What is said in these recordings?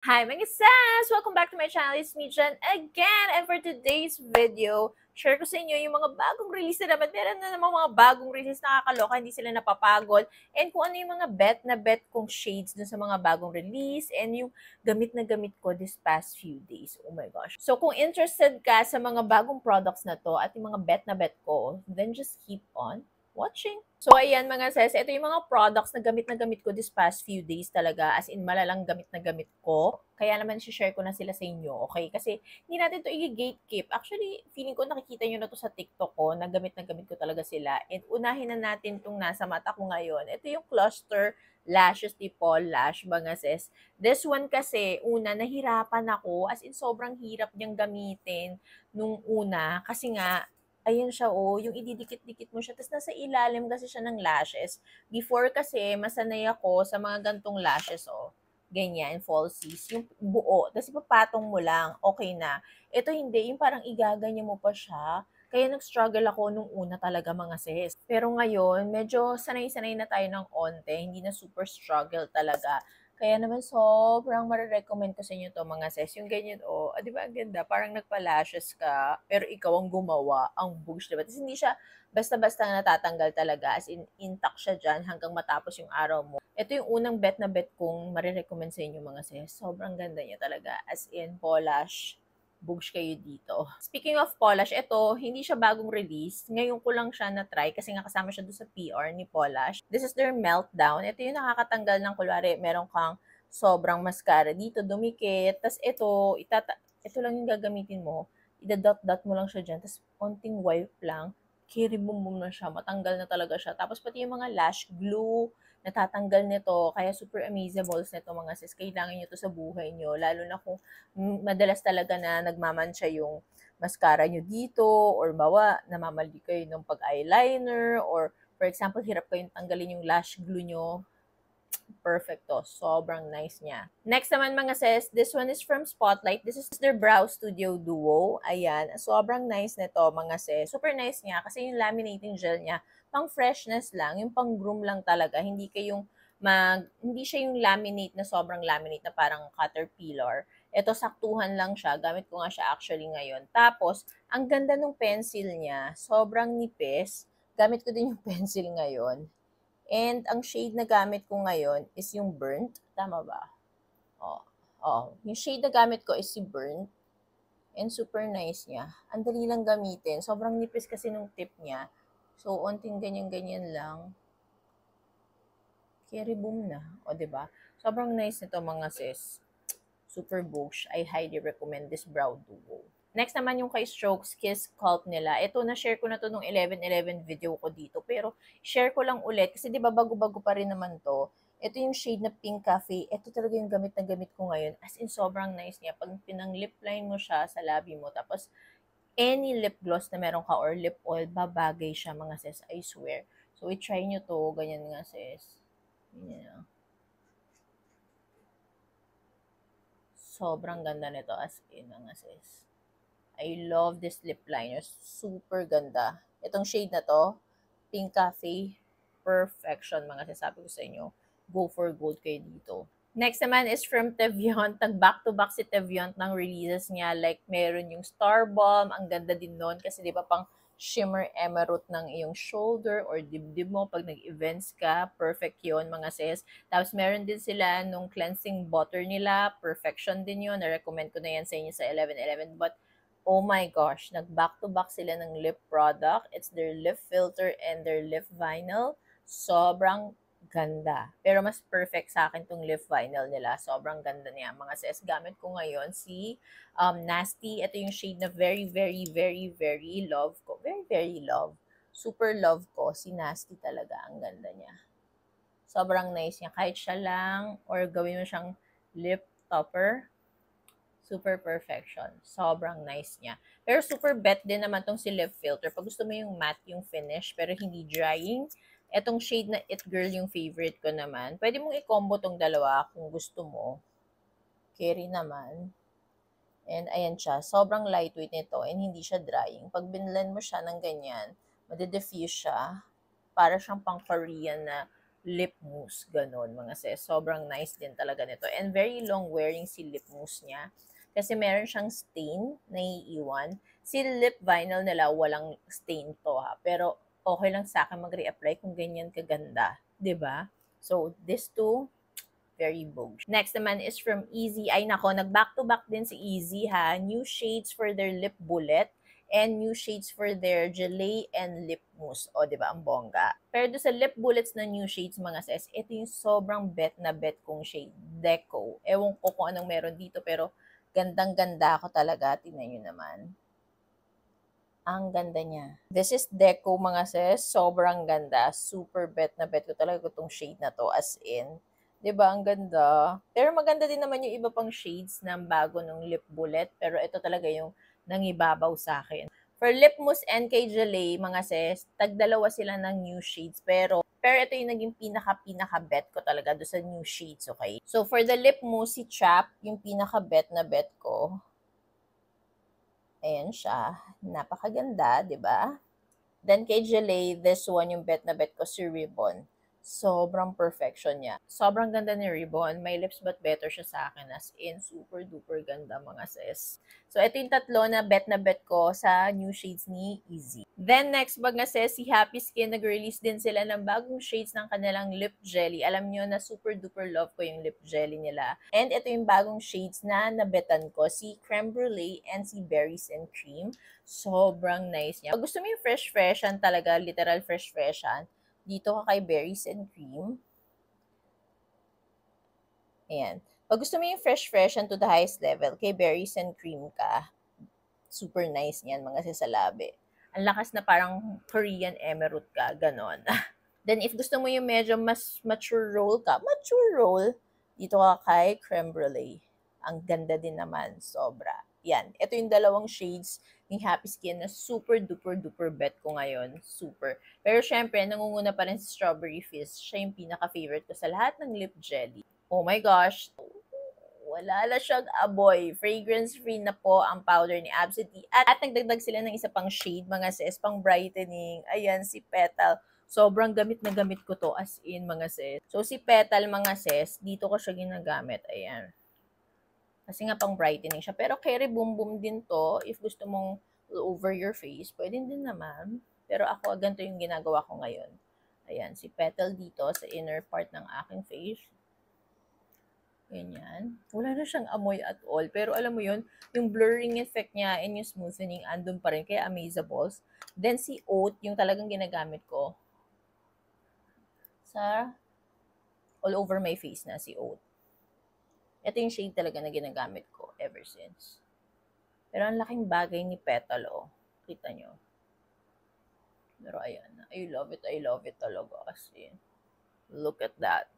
Hi mga sis! Welcome back to my channel. It's me, Jen, again. And for today's video, share ko sa inyo yung mga bagong release na naman. Meron na naman mga bagong release na nakakaloka, hindi sila napapagod. And kung ano yung mga bet kong shades dun sa mga bagong release and yung gamit ko this past few days. Oh my gosh. So kung interested ka sa mga bagong products na to at yung mga bet ko, then just keep on watching. So, ayan mga sis, ito yung mga products na gamit ko this past few days talaga. As in, malalang gamit na gamit ko. Kaya naman, share ko na sila sa inyo, okay? Kasi, hindi natin to i-gatekeep. Actually, feeling ko nakikita nyo na to sa TikTok ko, na gamit ko talaga sila. And unahin na natin itong nasa mata ko ngayon. Ito yung Cluster Lashes ni Paul Lash, mga sis. This one kasi, una, nahirapan ako. As in, sobrang hirap niyang gamitin nung una. Kasi nga, ayan siya, oh, yung ididikit-dikit mo siya. Tapos nasa ilalim kasi siya ng lashes. Before kasi, masanay ako sa mga gantong lashes, oh. Ganyan, falsies. Yung buo. Tapos ipapatong mo lang, okay na. Ito hindi, yung parang igaganyan mo pa siya. Kaya nag-struggle ako nung una talaga mga sis. Pero ngayon, medyo sanay-sanay na tayo ng onte. Hindi na super struggle talaga. Kaya naman sobrang mare-recommend ko sa inyo to mga sis. Yung ganyan, oh, di ba ang ganda? Parang nagpa-lashes ka, pero ikaw ang gumawa, ang bugs, di ba? Tapos hindi siya basta-basta natatanggal talaga. As in, intact siya dyan hanggang matapos yung araw mo. Ito yung unang bet na bet kong mare-recommend sa inyo mga sis. Sobrang ganda niya talaga. As in, polish bugs kayo dito. Speaking of polish, ito, hindi siya bagong release. Ngayon ko lang siya na-try kasi nga kasama siya doon sa PR ni Polish. This is their Meltdown. Ito yung nakakatanggal ng, kulwari, meron kang sobrang mascara dito, dumikit. Tapos ito lang yung gagamitin mo. Ida-dot-dot mo lang siya dyan. Tapos konting wipe lang. Kiribum-bum na siya. Matanggal na talaga siya. Tapos pati yung mga lash glue, natatanggal nito. Kaya super amazables nito mga sis. Kailangan nyo to sa buhay nyo. Lalo na kung madalas talaga na nagmamansya yung mascara nyo dito or bawa namamali kayo ng pag-eyeliner or for example, hirap kayong tanggalin yung lash glue nyo, perfect to. Sobrang nice niya. Next naman mga sis, this one is from Spotlight. This is their Brow Studio Duo. Ayan, sobrang nice nito mga sis. Super nice niya kasi yung laminating gel niya, pang freshness lang, yung pang groom lang talaga. Hindi siya yung laminate na sobrang laminate na parang caterpillar. Ito, saktuhan lang siya. Gamit ko nga siya actually ngayon. Tapos, ang ganda ng pencil niya. Sobrang nipis. Gamit ko din yung pencil ngayon. And ang shade na gamit ko ngayon is yung burnt. Tama ba? Oh, oh. Yung shade na gamit ko is si burnt. And super nice niya. Ang dali lang gamitin. Sobrang nipis kasi nung tip niya. So, onting ganyan-ganyan lang. Carry boom na. O, ba diba? Sobrang nice nito mga sis. Super Boosh. I highly recommend this brow duo. Next naman yung kay Strokes Kiss Sculpt nila. Ito, na-share ko na to nung 11-11 video ko dito. Pero, share ko lang ulit. Kasi di ba bago-bago pa rin naman to. Ito yung shade na Pink Cafe. Ito talaga yung gamit na gamit ko ngayon. As in, sobrang nice niya. Pag pinang lip line mo siya sa labi mo, tapos any lip gloss na meron ka or lip oil, babagay siya mga sis. I swear. So, i-try nyo to. Ganyan nga sis. Ganyan. Sobrang ganda nito as in mga sis. I love this lip liner. Super ganda. Itong shade na to, Pink Cafe, perfection mga sasabi ko sa inyo. Go for gold kayo dito. Next naman is from Teviant. Nag-back-to-back si Teviant ng releases niya. Like, meron yung Star Balm. Ang ganda din nun kasi di ba pang shimmer emerald ng iyong shoulder or dibdib mo pag nag-events ka. Perfect yon mga sis. Tapos meron din sila nung cleansing butter nila. Perfection din yun. Na-recommend ko na yan sa inyo sa 11-11. But oh my gosh, nag-back-to-back sila ng lip product. It's their lip filter and their lip vinyl. Sobrang ganda. Pero mas perfect sa akin tong lip vinyl nila. Sobrang ganda niya. Mga sis, gamit ko ngayon si Nasty. Ito yung shade na very, very, very, very love ko. Very, very love. Super love ko. Si Nasty talaga. Ang ganda niya. Sobrang nice niya. Kahit siya lang or gawin mo siyang lip topper, super perfection. Sobrang nice niya. Pero super bet din naman tong si lip filter. Pag gusto mo yung matte yung finish, pero hindi drying, etong shade na It Girl yung favorite ko naman. Pwede mong i-combo tong dalawa kung gusto mo. Carry naman. And ayan siya. Sobrang lightweight nito and hindi siya drying. Pag binlend mo siya ng ganyan, madidiffuse siya. Para siyang pang Korean na lip mousse. Ganon, mga sis. Sobrang nice din talaga nito. And very long wearing si lip mousse niya. Kasi meron siyang stain na iiwan. Si lip vinyl nila, walang stain to ha. Pero okay lang sa akin mag-reapply kung ganyan kaganda. 'Di ba? So, this two, very bold. Next naman is from Easy. Ay nako, nag-back-to-back din si Easy ha. New shades for their lip bullet and new shades for their gelée and lip mousse. O, di ba? Ang bongga. Pero doon sa lip bullets na new shades, mga sis, ito yung sobrang bet na bet kong shade. Deco. Ewan ko kung anong meron dito, pero gandang-ganda ako talaga. Tingnan nyo naman. Ang ganda niya. This is Deco, mga sis. Sobrang ganda. Super bet na bet ko talaga itong shade na to. As in, 'di ba ang ganda? Pero maganda din naman yung iba pang shades ng bago ng lip bullet. Pero ito talaga yung nangibabaw sa akin. For Lip Mousse NK Gelée, mga sis, tagdalawa sila ng new shades. Pero ito yung naging pinaka-bet ko talaga do sa new shades, okay? So, for the Lip Mousse, si Trap, yung pinaka-bet na bet ko. Ayan siya. Napakaganda, di ba? Then kay Gelée, this one yung bet na bet ko, si Ribbon. Sobrang perfection niya. Sobrang ganda ni Ribbon. My lips but better siya sa akin. As in, super duper ganda, mga sis. So, ito yung tatlo na bet ko sa new shades ni Easy. Then, next mga sis, si Happy Skin, nag-release din sila ng bagong shades ng kanilang lip jelly. Alam nyo na super duper love ko yung lip jelly nila. And ito yung bagong shades na nabetan ko, si Creme Brulee and si Berries and Cream. Sobrang nice niya. Pag gusto mo yung fresh-freshan talaga, literal fresh-freshan, dito ka kay Berries and Cream. Ayan. Pag gusto mo yung fresh-freshan to the highest level, kay Berries and Cream ka. Super nice niyan, mga sisalabi. Ang lakas na parang Korean emerald ka, ganon. Then, if gusto mo yung medyo mas mature roll ka, dito ka kay Creme Brulee. Ang ganda din naman, sobra. Yan. Ito yung dalawang shades ng Happy Skin na super duper duper bet ko ngayon. Super. Pero syempre, nangunguna pa rin si Strawberry Fizz. Siya yung pinaka-favorite ko sa lahat ng lip jelly. Oh my gosh. Wala na siyang amoy. Fragrance-free na po ang powder ni Absidy. At nagdagdag sila ng isa pang shade, mga sis, pang brightening. Ayan, si Petal. Sobrang gamit na gamit ko to, as in, mga sis. So, si Petal, mga sis, dito ko siya ginagamit. Ayan. Kasi nga pang brightening siya. Pero carry boom boom din to. If gusto mong over your face, pwede din naman. Pero ako, ganito yung ginagawa ko ngayon. Ayan, si Petal dito sa inner part ng aking face. Ganyan. Wala na siyang amoy at all. Pero alam mo yun, yung blurring effect niya and yung smoothening, andun pa rin. Kaya amazables. Then si Oat, yung talagang ginagamit ko. Sa all over my face na si Oat. Ito yung shade talaga na ginagamit ko ever since. Pero ang laking bagay ni Petal, oh. Kita nyo. Pero ayan. I love it talaga. As in, look at that.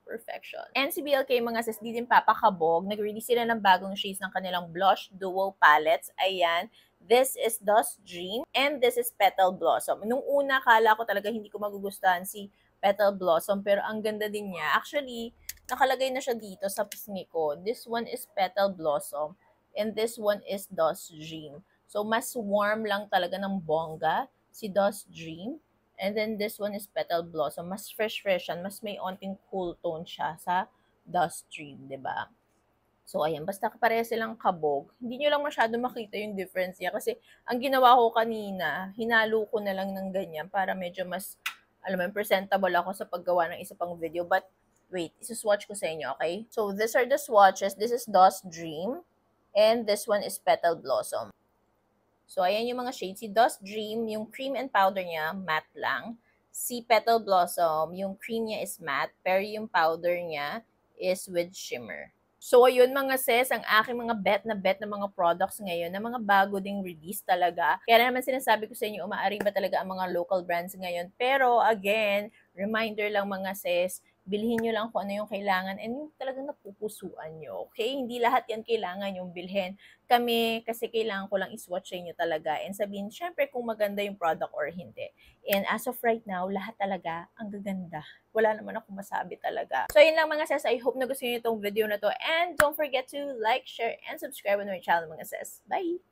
Perfection. And si BLK, mga sis, di din papakabog. Nag-release sila ng bagong shades ng kanilang blush duo palettes. Ayan. This is Dust Dream and this is Petal Blossom. Nung una, kala ko talaga hindi ko magugustuhan si Petal Blossom, pero ang ganda din niya. Actually, nakalagay na siya dito sa pisngi ko. This one is Petal Blossom and this one is Dust Dream. So, mas warm lang talaga ng bongga si Dust Dream. And then this one is Petal Blossom. Mas fresh-freshan, mas may onting cool tone siya sa Dust Dream, 'di ba? So, ayan, basta pareha silang kabog. Hindi nyo lang masyado makita yung difference niya. Kasi, ang ginawa ko kanina, hinalo ko na lang ng ganyan para medyo mas, alam mo, presentable ako sa paggawa ng isa pang video. But, wait, isuswatch ko sa inyo, okay? So, these are the swatches. This is Dust Dream. And this one is Petal Blossom. So, ayan yung mga shades. Si Dust Dream, yung cream and powder niya, matte lang. Si Petal Blossom, yung cream niya is matte, pero yung powder niya is with shimmer. So, ayun mga sis, ang aking mga bet na mga products ngayon, na mga bago ding release talaga. Kaya naman sinasabi ko sa inyo, umaari ba talaga ang mga local brands ngayon. Pero, again, reminder lang mga sis, bilhin nyo lang kung ano yung kailangan and yung talagang napupusuan nyo. Okay? Hindi lahat yan kailangan yung bilhin. Kami, kasi kailangan ko lang iswatch sa inyo talaga and sabihin, syempre, kung maganda yung product or hindi. And as of right now, lahat talaga ang gaganda. Wala naman akong masabi talaga. So, yun lang mga sis. I hope na gusto niyo itong video na to. And don't forget to like, share, and subscribe on my channel mga sis. Bye!